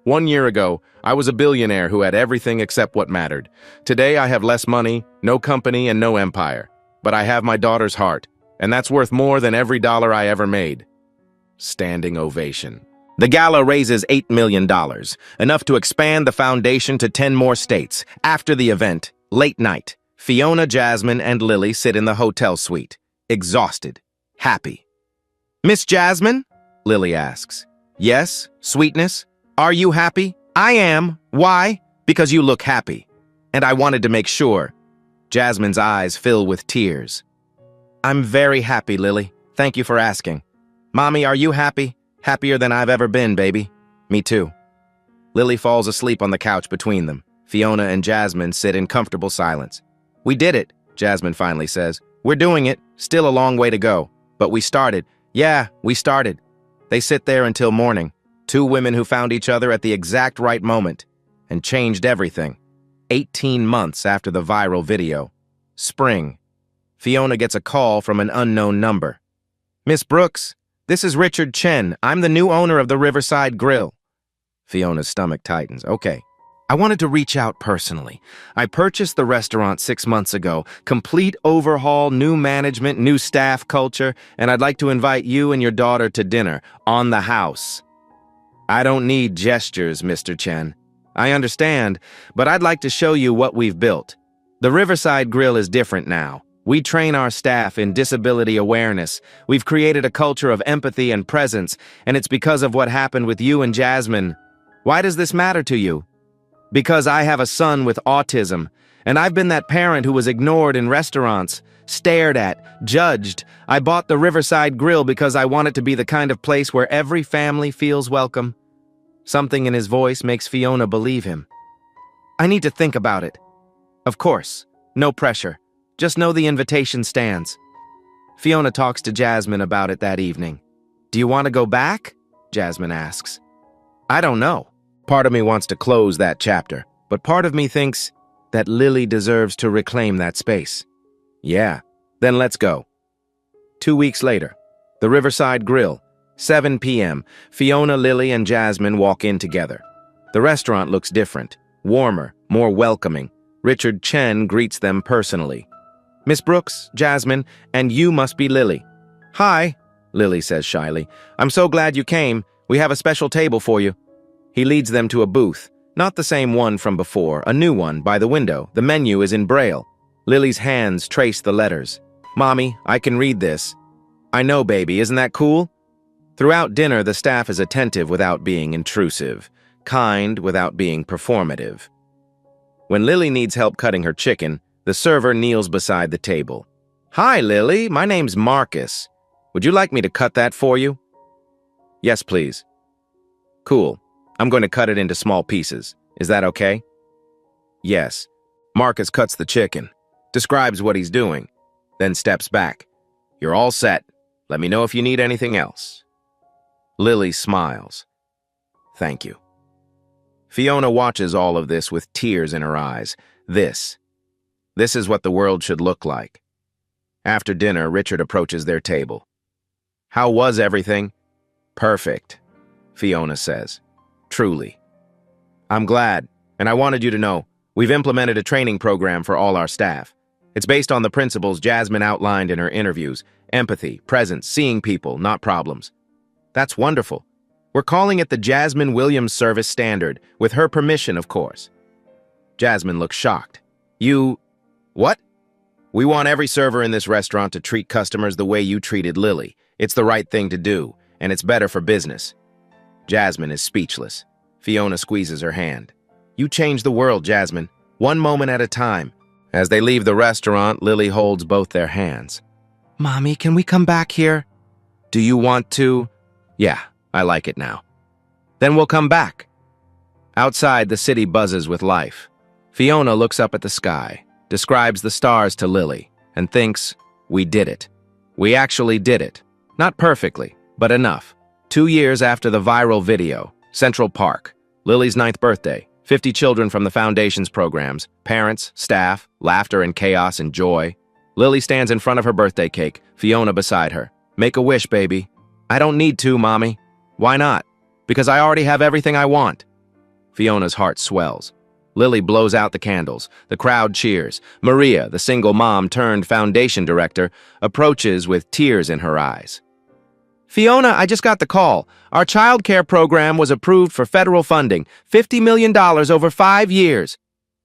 1 year ago, I was a billionaire who had everything except what mattered. Today, I have less money, no company, and no empire. But I have my daughter's heart, and that's worth more than every dollar I ever made. Standing ovation. The gala raises $8 million, enough to expand the foundation to 10 more states. After the event, late night, Fiona, Jasmine, and Lily sit in the hotel suite, exhausted, happy. Miss Jasmine? Lily asks. Yes, sweetness. Are you happy? I am. Why? Because you look happy. And I wanted to make sure. Jasmine's eyes fill with tears. I'm very happy, Lily. Thank you for asking. Mommy, are you happy? Happier than I've ever been, baby. Me too. Lily falls asleep on the couch between them. Fiona and Jasmine sit in comfortable silence. We did it, Jasmine finally says. We're doing it. Still a long way to go. But we started. Yeah, we started. They sit there until morning. Two women who found each other at the exact right moment and changed everything. 18 months after the viral video. Spring. Fiona gets a call from an unknown number. Miss Brooks, this is Richard Chen. I'm the new owner of the Riverside Grill. Fiona's stomach tightens. Okay. I wanted to reach out personally. I purchased the restaurant 6 months ago. Complete overhaul, new management, new staff culture, and I'd like to invite you and your daughter to dinner on the house. I don't need gestures, Mr. Chen. I understand, but I'd like to show you what we've built. The Riverside Grill is different now. We train our staff in disability awareness. We've created a culture of empathy and presence, and it's because of what happened with you and Jasmine. Why does this matter to you? Because I have a son with autism, and I've been that parent who was ignored in restaurants, stared at, judged. I bought the Riverside Grill because I want it to be the kind of place where every family feels welcome. Something in his voice makes Fiona believe him. I need to think about it. Of course, no pressure. Just know the invitation stands. Fiona talks to Jasmine about it that evening. Do you want to go back? Jasmine asks. I don't know. Part of me wants to close that chapter, but part of me thinks that Lily deserves to reclaim that space. Yeah, then let's go. 2 weeks later, the Riverside Grill, 7 p.m. Fiona, Lily, and Jasmine walk in together. The restaurant looks different, warmer, more welcoming. Richard Chen greets them personally. Miss Brooks, Jasmine, and you must be Lily. Hi, Lily says shyly. I'm so glad you came. We have a special table for you. He leads them to a booth, not the same one from before, a new one by the window. The menu is in Braille. Lily's hands trace the letters. Mommy, I can read this. I know, baby, isn't that cool? Throughout dinner, the staff is attentive without being intrusive, kind without being performative. When Lily needs help cutting her chicken, the server kneels beside the table. Hi, Lily, my name's Marcus. Would you like me to cut that for you? Yes, please. Cool. I'm going to cut it into small pieces. Is that okay? Yes. Marcus cuts the chicken, describes what he's doing, then steps back. You're all set. Let me know if you need anything else. Lily smiles. Thank you. Fiona watches all of this with tears in her eyes. This is what the world should look like. After dinner, Richard approaches their table. How was everything? Perfect, Fiona says. Truly. I'm glad, and I wanted you to know, we've implemented a training program for all our staff. It's based on the principles Jasmine outlined in her interviews: empathy, presence, seeing people, not problems. That's wonderful. We're calling it the Jasmine Williams Service Standard, with her permission, of course. Jasmine looks shocked. What? We want every server in this restaurant to treat customers the way you treated Lily. It's the right thing to do, and it's better for business. Jasmine is speechless. Fiona squeezes her hand. You change the world, Jasmine, one moment at a time. As they leave the restaurant, Lily holds both their hands. Mommy, can we come back here? Do you want to? Yeah, I like it now. Then we'll come back. Outside, the city buzzes with life. Fiona looks up at the sky, describes the stars to Lily, and thinks, we did it. We actually did it. Not perfectly, but enough. 2 years after the viral video, Central Park, Lily's 9th birthday, 50 children from the Foundation's programs, parents, staff, laughter and chaos and joy. Lily stands in front of her birthday cake, Fiona beside her. Make a wish, baby. I don't need to, Mommy. Why not? Because I already have everything I want. Fiona's heart swells. Lily blows out the candles. The crowd cheers. Maria, the single mom turned foundation director, approaches with tears in her eyes. Fiona, I just got the call. Our child care program was approved for federal funding, $50 million over 5 years.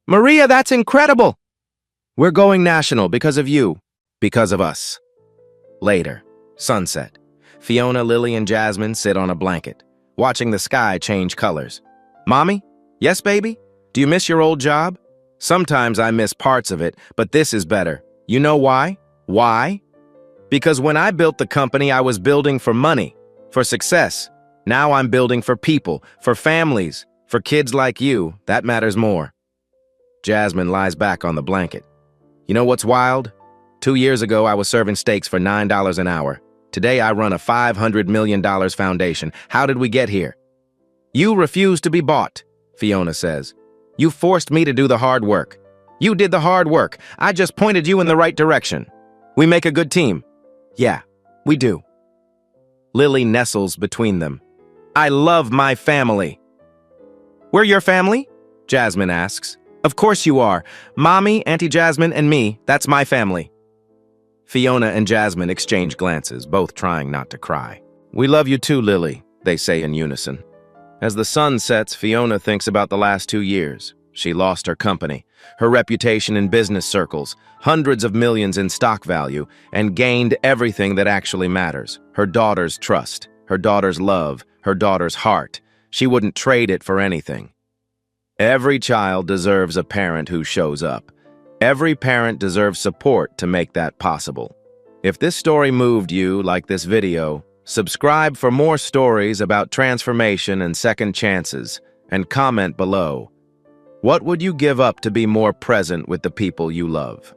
Maria, that's incredible. We're going national because of you, because of us. Later, sunset. Fiona, Lily, and Jasmine sit on a blanket, watching the sky change colors. Mommy? Yes, baby? Do you miss your old job? Sometimes I miss parts of it, but this is better. You know why? Why? Because when I built the company, I was building for money, for success. Now I'm building for people, for families, for kids like you. That matters more. Jasmine lies back on the blanket. You know what's wild? 2 years ago, I was serving steaks for $9 an hour. Today, I run a $500 million foundation. How did we get here? You refused to be bought, Fiona says. You forced me to do the hard work. You did the hard work. I just pointed you in the right direction. We make a good team. Yeah, we do. Lily nestles between them. I love my family. We're your family? Jasmine asks. Of course you are. Mommy, Auntie Jasmine, and me, that's my family. Fiona and Jasmine exchange glances, both trying not to cry. We love you too, Lily, they say in unison. As the sun sets, Fiona thinks about the last 2 years. She lost her company, her reputation in business circles, hundreds of millions in stock value, and gained everything that actually matters. Her daughter's trust, her daughter's love, her daughter's heart. She wouldn't trade it for anything. Every child deserves a parent who shows up. Every parent deserves support to make that possible. If this story moved you like this video, subscribe for more stories about transformation and second chances, and comment below. What would you give up to be more present with the people you love?